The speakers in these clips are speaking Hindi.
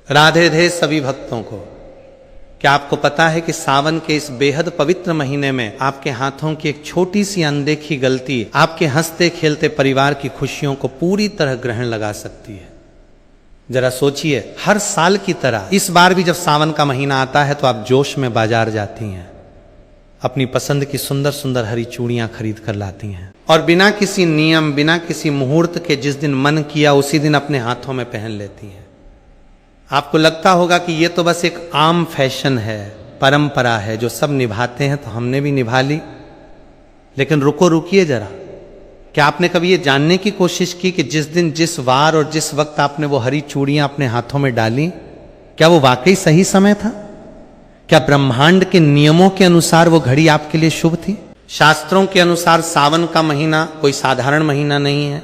राधे राधे सभी भक्तों को। क्या आपको पता है कि सावन के इस बेहद पवित्र महीने में आपके हाथों की एक छोटी सी अनदेखी गलती आपके हंसते खेलते परिवार की खुशियों को पूरी तरह ग्रहण लगा सकती है। जरा सोचिए, हर साल की तरह इस बार भी जब सावन का महीना आता है तो आप जोश में बाजार जाती हैं, अपनी पसंद की सुंदर सुंदर हरी चूड़ियां खरीद कर लाती हैं और बिना किसी नियम, बिना किसी मुहूर्त के जिस दिन मन किया उसी दिन अपने हाथों में पहन लेती हैं। आपको लगता होगा कि ये तो बस एक आम फैशन है, परंपरा है जो सब निभाते हैं तो हमने भी निभा ली। लेकिन रुकिए जरा, क्या आपने कभी ये जानने की कोशिश की कि जिस दिन, जिस वार और जिस वक्त आपने वो हरी चूड़ियां अपने हाथों में डाली, क्या वो वाकई सही समय था? क्या ब्रह्मांड के नियमों के अनुसार वो घड़ी आपके लिए शुभ थी? शास्त्रों के अनुसार सावन का महीना कोई साधारण महीना नहीं है।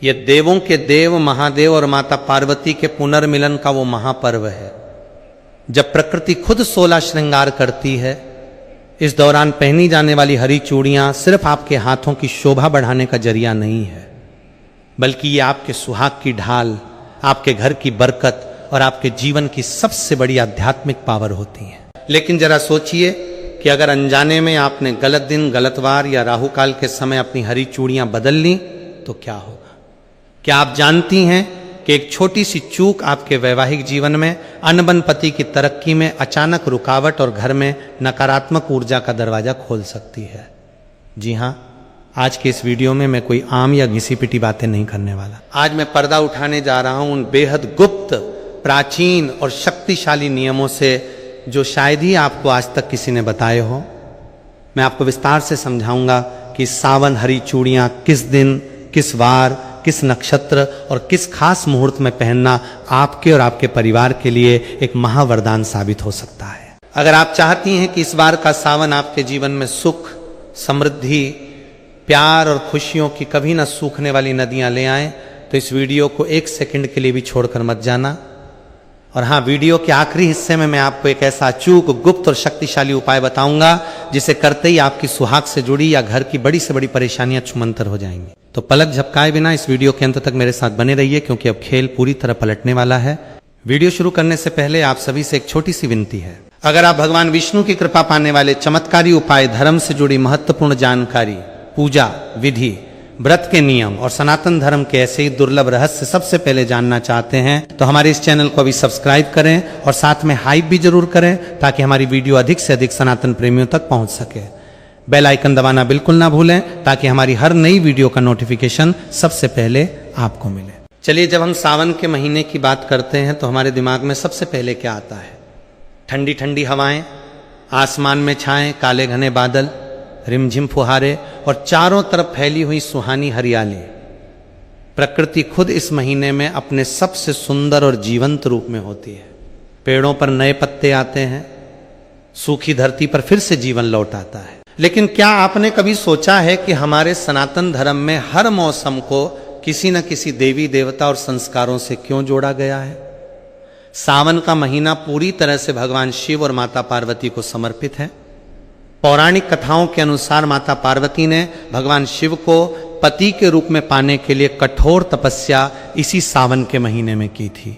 ये देवों के देव महादेव और माता पार्वती के पुनर्मिलन का वो महापर्व है, जब प्रकृति खुद 16 श्रृंगार करती है। इस दौरान पहनी जाने वाली हरी चूड़ियां सिर्फ आपके हाथों की शोभा बढ़ाने का जरिया नहीं है, बल्कि ये आपके सुहाग की ढाल, आपके घर की बरकत और आपके जीवन की सबसे बड़ी आध्यात्मिक पावर होती है। लेकिन जरा सोचिए कि अगर अनजाने में आपने गलत दिन, गलत वार या राहुकाल के समय अपनी हरी चूड़ियां बदल ली तो क्या होगा? क्या आप जानती हैं कि एक छोटी सी चूक आपके वैवाहिक जीवन में, अनबन पति की तरक्की में अचानक रुकावट और घर में नकारात्मक ऊर्जा का दरवाजा खोल सकती है? जी हां, आज के इस वीडियो में मैं कोई आम या घिसी पिटी बातें नहीं करने वाला। आज मैं पर्दा उठाने जा रहा हूं उन बेहद गुप्त, प्राचीन और शक्तिशाली नियमों से जो शायद ही आपको आज तक किसी ने बताए हो। मैं आपको विस्तार से समझाऊंगा कि सावन हरी चूड़ियां किस दिन, किस वार, किस नक्षत्र और किस खास मुहूर्त में पहनना आपके और आपके परिवार के लिए एक महावरदान साबित हो सकता है। अगर आप चाहती हैं कि इस बार का सावन आपके जीवन में सुख, समृद्धि, प्यार और खुशियों की कभी न सूखने वाली नदियां ले आए, तो इस वीडियो को 1 सेकंड के लिए भी छोड़कर मत जाना। और हाँ, वीडियो के आखिरी हिस्से में मैं आपको एक ऐसा अचूक, गुप्त और शक्तिशाली उपाय बताऊंगा जिसे करते ही आपकी सुहाग से जुड़ी या घर की बड़ी से बड़ी परेशानियां छूमंतर हो जाएंगी। तो पलक झपकाए बिना इस वीडियो के अंत तक मेरे साथ बने रहिए, क्योंकि अब खेल पूरी तरह पलटने वाला है। वीडियो शुरू करने से पहले आप सभी से एक छोटी सी विनती है। अगर आप भगवान विष्णु की कृपा पाने वाले चमत्कारी उपाय, धर्म से जुड़ी महत्वपूर्ण जानकारी, पूजा विधि, व्रत के नियम और सनातन धर्म के ऐसे ही दुर्लभ रहस्य सबसे पहले जानना चाहते हैं तो हमारे इस चैनल को अभी सब्सक्राइब करें और साथ में हाइप भी जरूर करें, ताकि हमारी वीडियो अधिक से अधिक सनातन प्रेमियों तक पहुंच सके। बेल आइकन दबाना बिल्कुल ना भूलें, ताकि हमारी हर नई वीडियो का नोटिफिकेशन सबसे पहले आपको मिले। चलिए, जब हम सावन के महीने की बात करते हैं तो हमारे दिमाग में सबसे पहले क्या आता है? ठंडी ठंडी हवाएं, आसमान में छाए काले घने बादल, रिमझिम फुहारे और चारों तरफ फैली हुई सुहानी हरियाली। प्रकृति खुद इस महीने में अपने सबसे सुंदर और जीवंत रूप में होती है। पेड़ों पर नए पत्ते आते हैं, सूखी धरती पर फिर से जीवन लौट आता है। लेकिन क्या आपने कभी सोचा है कि हमारे सनातन धर्म में हर मौसम को किसी न किसी देवी देवता और संस्कारों से क्यों जोड़ा गया है? सावन का महीना पूरी तरह से भगवान शिव और माता पार्वती को समर्पित है। पौराणिक कथाओं के अनुसार माता पार्वती ने भगवान शिव को पति के रूप में पाने के लिए कठोर तपस्या इसी सावन के महीने में की थी।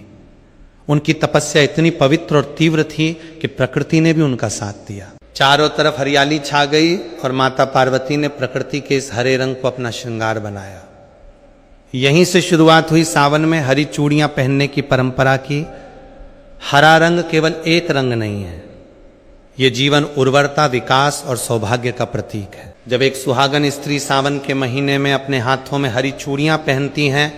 उनकी तपस्या इतनी पवित्र और तीव्र थी कि प्रकृति ने भी उनका साथ दिया। चारों तरफ हरियाली छा गई और माता पार्वती ने प्रकृति के इस हरे रंग को अपना श्रृंगार बनाया। यहीं से शुरुआत हुई सावन में हरी चूड़ियां पहनने की परंपरा की। हरा रंग केवल एक रंग नहीं है, ये जीवन, उर्वरता, विकास और सौभाग्य का प्रतीक है। जब एक सुहागन स्त्री सावन के महीने में अपने हाथों में हरी चूड़ियां पहनती हैं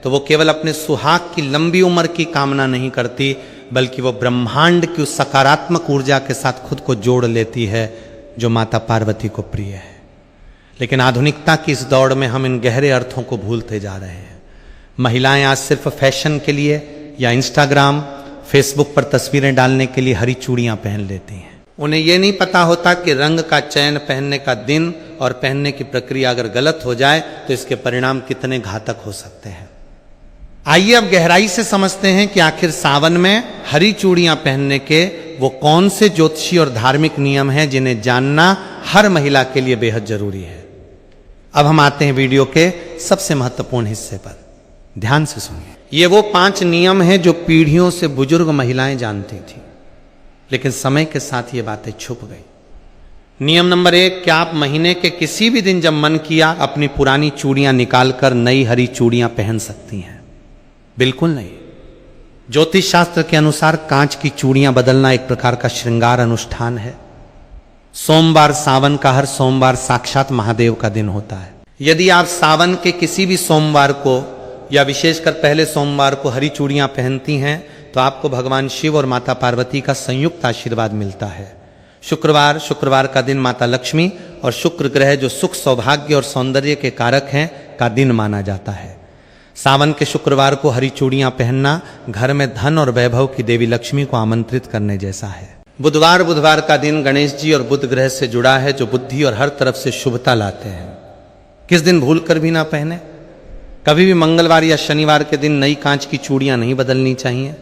तो वो केवल अपने सुहाग की लंबी उम्र की कामना नहीं करती, बल्कि वो ब्रह्मांड की उस सकारात्मक ऊर्जा के साथ खुद को जोड़ लेती है जो माता पार्वती को प्रिय है। लेकिन आधुनिकता की इस दौड़ में हम इन गहरे अर्थों को भूलते जा रहे हैं। महिलाएं आज सिर्फ फैशन के लिए या इंस्टाग्राम, फेसबुक पर तस्वीरें डालने के लिए हरी चूड़ियां पहन लेती हैं। उन्हें यह नहीं पता होता कि रंग का चयन, पहनने का दिन और पहनने की प्रक्रिया अगर गलत हो जाए तो इसके परिणाम कितने घातक हो सकते हैं। आइए अब गहराई से समझते हैं कि आखिर सावन में हरी चूड़ियां पहनने के वो कौन से ज्योतिषी और धार्मिक नियम हैं जिन्हें जानना हर महिला के लिए बेहद जरूरी है। अब हम आते हैं वीडियो के सबसे महत्वपूर्ण हिस्से पर। ध्यान से सुनिए। ये वो 5 नियम हैं जो पीढ़ियों से बुजुर्ग महिलाएं जानती थी, लेकिन समय के साथ ये बातें छुप गई। नियम नंबर 1, क्या आप महीने के किसी भी दिन जब मन किया अपनी पुरानी चूड़ियां निकालकर नई हरी चूड़ियां पहन सकती हैं? बिल्कुल नहीं। ज्योतिष शास्त्र के अनुसार कांच की चूड़ियां बदलना एक प्रकार का श्रृंगार अनुष्ठान है। सोमवार, सावन का हर सोमवार साक्षात महादेव का दिन होता है। यदि आप सावन के किसी भी सोमवार को या विशेषकर पहले सोमवार को हरी चूड़ियां पहनती हैं तो आपको भगवान शिव और माता पार्वती का संयुक्त आशीर्वाद मिलता है। शुक्रवार का दिन माता लक्ष्मी और शुक्र ग्रह जो सुख, सौभाग्य और सौंदर्य के कारक हैं का दिन माना जाता है। सावन के शुक्रवार को हरी चूड़ियां पहनना घर में धन और वैभव की देवी लक्ष्मी को आमंत्रित करने जैसा है। बुधवार का दिन गणेश जी और बुध ग्रह से जुड़ा है जो बुद्धि और हर तरफ से शुभता लाते हैं। किस दिन भूल कर भी ना पहने। कभी भी मंगलवार या शनिवार के दिन नई कांच की चूड़ियां नहीं बदलनी चाहिए।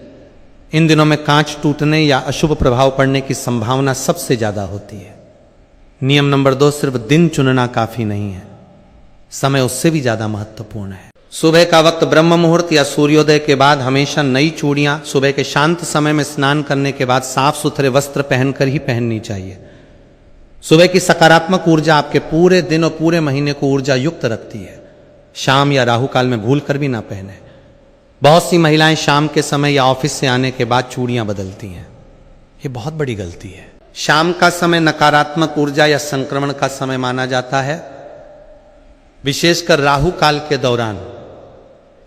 इन दिनों में कांच टूटने या अशुभ प्रभाव पड़ने की संभावना सबसे ज्यादा होती है। नियम नंबर 2, सिर्फ दिन चुनना काफी नहीं है, समय उससे भी ज्यादा महत्वपूर्ण है। सुबह का वक्त ब्रह्म मुहूर्त या सूर्योदय के बाद हमेशा नई चूड़ियां सुबह के शांत समय में स्नान करने के बाद साफ सुथरे वस्त्र पहनकर ही पहननी चाहिए। सुबह की सकारात्मक ऊर्जा आपके पूरे दिन और पूरे महीने को ऊर्जा युक्त रखती है। शाम या राहु काल में भूल कर भी ना पहने। बहुत सी महिलाएं शाम के समय या ऑफिस से आने के बाद चूड़ियां बदलती हैं, ये बहुत बड़ी गलती है। शाम का समय नकारात्मक ऊर्जा या संक्रमण का समय माना जाता है, विशेषकर राहु काल के दौरान।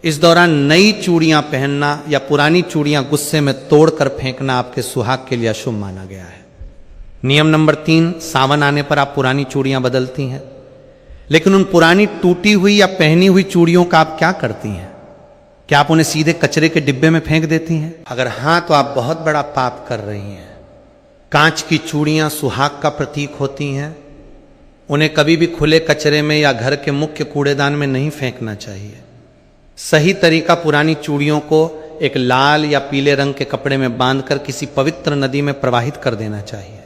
इस दौरान नई चूड़ियां पहनना या पुरानी चूड़ियां गुस्से में तोड़कर फेंकना आपके सुहाग के लिए अशुभ माना गया है। नियम नंबर 3, सावन आने पर आप पुरानी चूड़ियां बदलती हैं, लेकिन उन पुरानी टूटी हुई या पहनी हुई चूड़ियों का आप क्या करती हैं? क्या आप उन्हें सीधे कचरे के डिब्बे में फेंक देती हैं? अगर हां तो आप बहुत बड़ा पाप कर रही हैं। कांच की चूड़ियां सुहाग का प्रतीक होती हैं, उन्हें कभी भी खुले कचरे में या घर के मुख्य कूड़ेदान में नहीं फेंकना चाहिए। सही तरीका पुरानी चूड़ियों को एक लाल या पीले रंग के कपड़े में बांधकर किसी पवित्र नदी में प्रवाहित कर देना चाहिए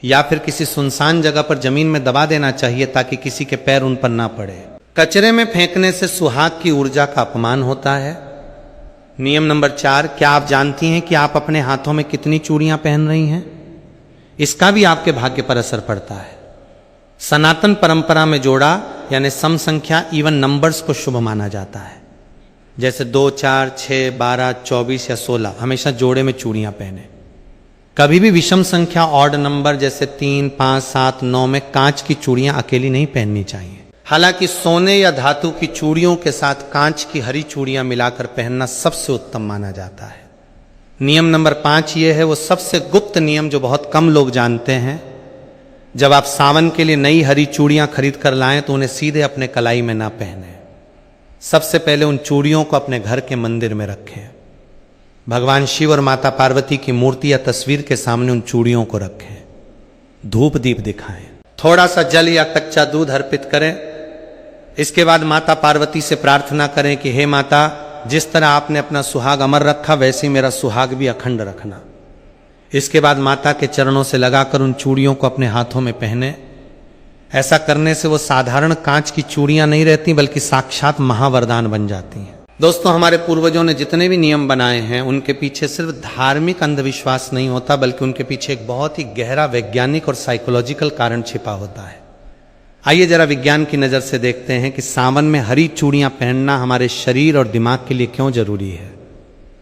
या फिर किसी सुनसान जगह पर जमीन में दबा देना चाहिए ताकि किसी के पैर उन पर ना पड़े। कचरे में फेंकने से सुहाग की ऊर्जा का अपमान होता है। नियम नंबर 4, क्या आप जानती हैं कि आप अपने हाथों में कितनी चूड़ियां पहन रही हैं? इसका भी आपके भाग्य पर असर पड़ता है। सनातन परंपरा में जोड़ा यानी सम संख्या, इवन नंबर्स को शुभ माना जाता है। जैसे 2, 4, 6, 12, 24 या 16 हमेशा जोड़े में चूड़ियां पहने। कभी भी विषम संख्या, ऑड नंबर जैसे 3, 5, 7, 9 में कांच की चूड़ियां अकेली नहीं पहननी चाहिए। हालांकि सोने या धातु की चूड़ियों के साथ कांच की हरी चूड़ियां मिलाकर पहनना सबसे उत्तम माना जाता है। नियम नंबर 5 ये है वो सबसे गुप्त नियम जो बहुत कम लोग जानते हैं। जब आप सावन के लिए नई हरी चूड़ियां खरीद कर लाएं तो उन्हें सीधे अपने कलाई में ना पहने। सबसे पहले उन चूड़ियों को अपने घर के मंदिर में रखें। भगवान शिव और माता पार्वती की मूर्ति या तस्वीर के सामने उन चूड़ियों को रखें। धूप दीप दिखाएं, थोड़ा सा जल या कच्चा दूध अर्पित करें। इसके बाद माता पार्वती से प्रार्थना करें कि हे माता, जिस तरह आपने अपना सुहाग अमर रखा वैसे ही मेरा सुहाग भी अखंड रखना। इसके बाद माता के चरणों से लगाकर उन चूड़ियों को अपने हाथों में पहने। ऐसा करने से वो साधारण कांच की चूड़ियां नहीं रहती बल्कि साक्षात महावरदान बन जाती हैं। दोस्तों, हमारे पूर्वजों ने जितने भी नियम बनाए हैं उनके पीछे सिर्फ धार्मिक अंधविश्वास नहीं होता बल्कि उनके पीछे एक बहुत ही गहरा वैज्ञानिक और साइकोलॉजिकल कारण छिपा होता है। आइए जरा विज्ञान की नजर से देखते हैं कि सावन में हरी चूड़ियां पहनना हमारे शरीर और दिमाग के लिए क्यों जरूरी है।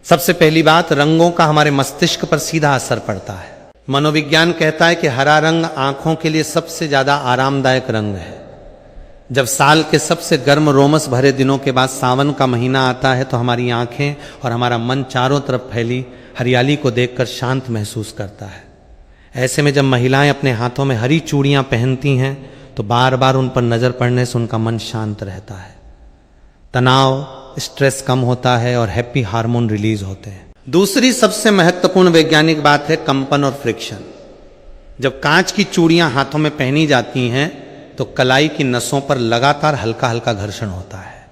सबसे पहली बात, रंगों का हमारे मस्तिष्क पर सीधा असर पड़ता है। मनोविज्ञान कहता है कि हरा रंग आंखों के लिए सबसे ज्यादा आरामदायक रंग है। जब साल के सबसे गर्म रोमस भरे दिनों के बाद सावन का महीना आता है तो हमारी आंखें और हमारा मन चारों तरफ फैली हरियाली को देखकर शांत महसूस करता है। ऐसे में जब महिलाएं अपने हाथों में हरी चूड़ियां पहनती हैं तो बार बार उन पर नजर पड़ने से उनका मन शांत रहता है, तनाव, स्ट्रेस कम होता है और हैप्पी हार्मोन रिलीज होते हैं। दूसरी सबसे महत्वपूर्ण वैज्ञानिक बात है कंपन और फ्रिक्शन। जब कांच की चूड़ियां हाथों में पहनी जाती हैं तो कलाई की नसों पर लगातार हल्का हल्का घर्षण होता है।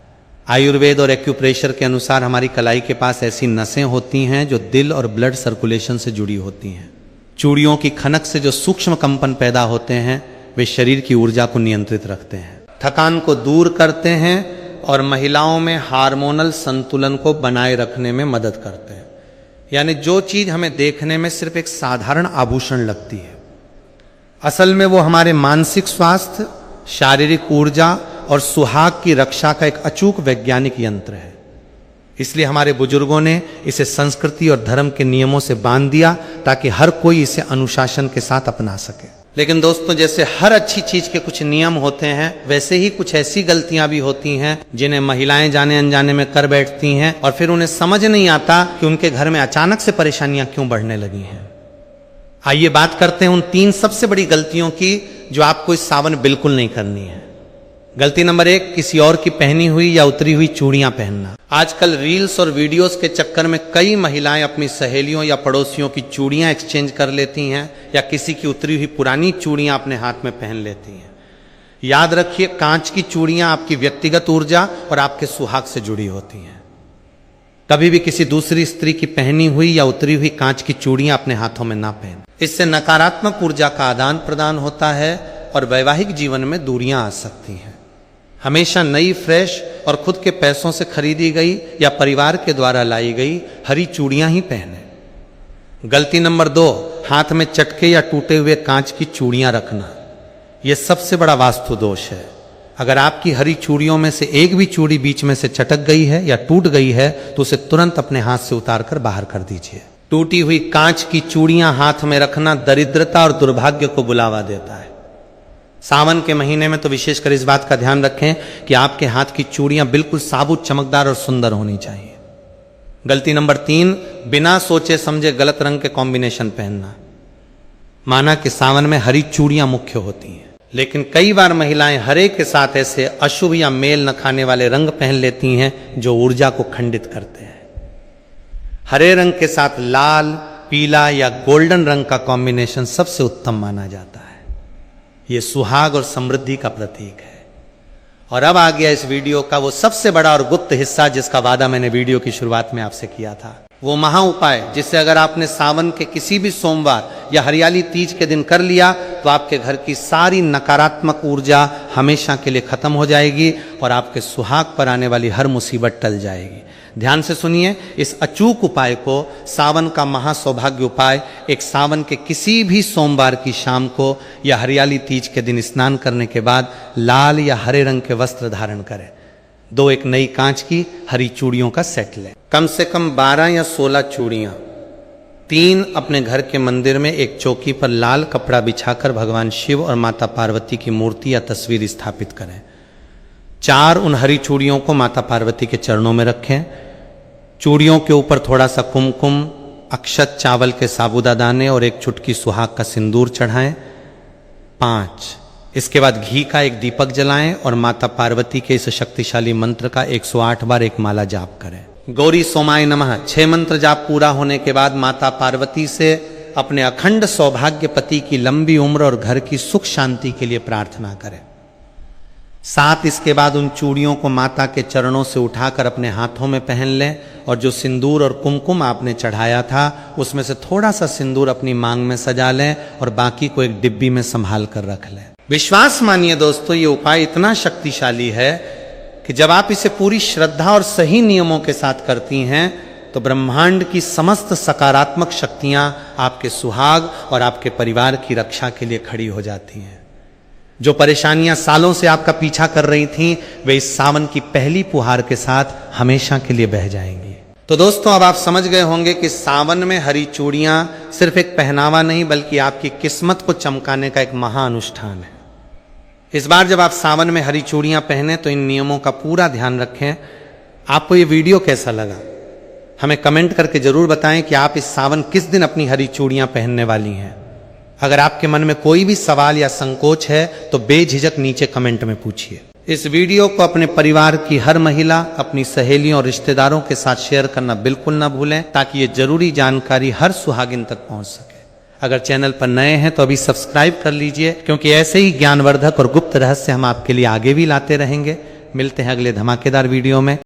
आयुर्वेद और एक्यूप्रेशर के अनुसार हमारी कलाई के पास ऐसी नसें होती हैं जो दिल और ब्लड सर्कुलेशन से जुड़ी होती हैं। चूड़ियों की खनक से जो सूक्ष्म कंपन पैदा होते हैं वे शरीर की ऊर्जा को नियंत्रित रखते हैं, थकान को दूर करते हैं और महिलाओं में हार्मोनल संतुलन को बनाए रखने में मदद करते हैं। यानी जो चीज हमें देखने में सिर्फ एक साधारण आभूषण लगती है, असल में वो हमारे मानसिक स्वास्थ्य, शारीरिक ऊर्जा और सुहाग की रक्षा का एक अचूक वैज्ञानिक यंत्र है। इसलिए हमारे बुजुर्गों ने इसे संस्कृति और धर्म के नियमों से बांध दिया ताकि हर कोई इसे अनुशासन के साथ अपना सके। लेकिन दोस्तों, जैसे हर अच्छी चीज के कुछ नियम होते हैं, वैसे ही कुछ ऐसी गलतियां भी होती हैं जिन्हें महिलाएं जाने अनजाने में कर बैठती हैं और फिर उन्हें समझ नहीं आता कि उनके घर में अचानक से परेशानियां क्यों बढ़ने लगी हैं। आइए बात करते हैं उन 3 सबसे बड़ी गलतियों की जो आपको इस सावन बिल्कुल नहीं करनी है। गलती नंबर 1, किसी और की पहनी हुई या उतरी हुई चूड़ियां पहनना। आजकल रील्स और वीडियोस के चक्कर में कई महिलाएं अपनी सहेलियों या पड़ोसियों की चूड़ियां एक्सचेंज कर लेती हैं या किसी की उतरी हुई पुरानी चूड़ियां अपने हाथ में पहन लेती हैं। याद रखिए, कांच की चूड़ियां आपकी व्यक्तिगत ऊर्जा और आपके सुहाग से जुड़ी होती हैं। कभी भी किसी दूसरी स्त्री की पहनी हुई या उतरी हुई कांच की चूड़ियां अपने हाथों में ना पहन। इससे नकारात्मक ऊर्जा का आदान प्रदान होता है और वैवाहिक जीवन में दूरियां आ सकती हैं। हमेशा नई, फ्रेश और खुद के पैसों से खरीदी गई या परिवार के द्वारा लाई गई हरी चूड़ियां ही पहने। गलती नंबर 2, हाथ में चटके या टूटे हुए कांच की चूड़ियां रखना। यह सबसे बड़ा वास्तु दोष है। अगर आपकी हरी चूड़ियों में से एक भी चूड़ी बीच में से चटक गई है या टूट गई है तो उसे तुरंत अपने हाथ से उतार कर बाहर कर दीजिए। टूटी हुई कांच की चूड़ियां हाथ में रखना दरिद्रता और दुर्भाग्य को बुलावा देता है। सावन के महीने में तो विशेषकर इस बात का ध्यान रखें कि आपके हाथ की चूड़ियां बिल्कुल साबुत, चमकदार और सुंदर होनी चाहिए। गलती नंबर 3, बिना सोचे समझे गलत रंग के कॉम्बिनेशन पहनना। माना कि सावन में हरी चूड़ियां मुख्य होती हैं, लेकिन कई बार महिलाएं हरे के साथ ऐसे अशुभ या मेल न खाने वाले रंग पहन लेती हैं जो ऊर्जा को खंडित करते हैं। हरे रंग के साथ लाल, पीला या गोल्डन रंग का कॉम्बिनेशन सबसे उत्तम माना जाता है। यह सुहाग और समृद्धि का प्रतीक है। और अब आ गया इस वीडियो का वो सबसे बड़ा और गुप्त हिस्सा जिसका वादा मैंने वीडियो की शुरुआत में आपसे किया था। वो महा उपाय जिससे अगर आपने सावन के किसी भी सोमवार या हरियाली तीज के दिन कर लिया तो आपके घर की सारी नकारात्मक ऊर्जा हमेशा के लिए खत्म हो जाएगी और आपके सुहाग पर आने वाली हर मुसीबत टल जाएगी। ध्यान से सुनिए, इस अचूक उपाय को, सावन का महासौभाग्य उपाय, एक सावन के किसी भी सोमवार की शाम को या हरियाली तीज के दिन स्नान करने के बाद लाल या हरे रंग के वस्त्र धारण करें। 2 एक नई कांच की हरी चूड़ियों का सेट लें, कम से कम 12 या 16 चूड़ियां। 3 अपने घर के मंदिर में एक चौकी पर लाल कपड़ा बिछाकर भगवान शिव और माता पार्वती की मूर्ति या तस्वीर स्थापित करें। 4 उन हरी चूड़ियों को माता पार्वती के चरणों में रखें। चूड़ियों के ऊपर थोड़ा सा कुमकुम, अक्षत, चावल के साबूदा दाने और एक चुटकी सुहाग का सिंदूर चढ़ाएं। 5 इसके बाद घी का एक दीपक जलाएं और माता पार्वती के इस शक्तिशाली मंत्र का 108 बार एक माला जाप करें। गौरी सोमाय नमः 6 मंत्र जाप पूरा होने के बाद माता पार्वती से अपने अखंड सौभाग्य पति की लंबी उम्र और घर की सुख शांति के लिए प्रार्थना करें। 7 इसके बाद उन चूड़ियों को माता के चरणों से उठाकर अपने हाथों में पहन लें और जो सिंदूर और कुमकुम आपने चढ़ाया था उसमें से थोड़ा सा सिंदूर अपनी मांग में सजा लें और बाकी को एक डिब्बी में संभाल कर रख लें। विश्वास मानिए दोस्तों, ये उपाय इतना शक्तिशाली है कि जब आप इसे पूरी श्रद्धा और सही नियमों के साथ करती हैं तो ब्रह्मांड की समस्त सकारात्मक शक्तियां आपके सुहाग और आपके परिवार की रक्षा के लिए खड़ी हो जाती हैं। जो परेशानियां सालों से आपका पीछा कर रही थीं, वे इस सावन की पहली फुहार के साथ हमेशा के लिए बह जाएंगी। तो दोस्तों, अब आप समझ गए होंगे कि सावन में हरी चूड़ियां सिर्फ एक पहनावा नहीं बल्कि आपकी किस्मत को चमकाने का एक महाअनुष्ठान है। इस बार जब आप सावन में हरी चूड़ियां पहने तो इन नियमों का पूरा ध्यान रखें। आपको ये वीडियो कैसा लगा हमें कमेंट करके जरूर बताएं कि आप इस सावन किस दिन अपनी हरी चूड़ियां पहनने वाली हैं। अगर आपके मन में कोई भी सवाल या संकोच है तो बेझिझक नीचे कमेंट में पूछिए। इस वीडियो को अपने परिवार की हर महिला, अपनी सहेलियों और रिश्तेदारों के साथ शेयर करना बिल्कुल ना भूलें ताकि ये जरूरी जानकारी हर सुहागिन तक पहुंच सके। अगर चैनल पर नए हैं तो अभी सब्सक्राइब कर लीजिए, क्योंकि ऐसे ही ज्ञानवर्धक और गुप्त रहस्य हम आपके लिए आगे भी लाते रहेंगे। मिलते हैं अगले धमाकेदार वीडियो में।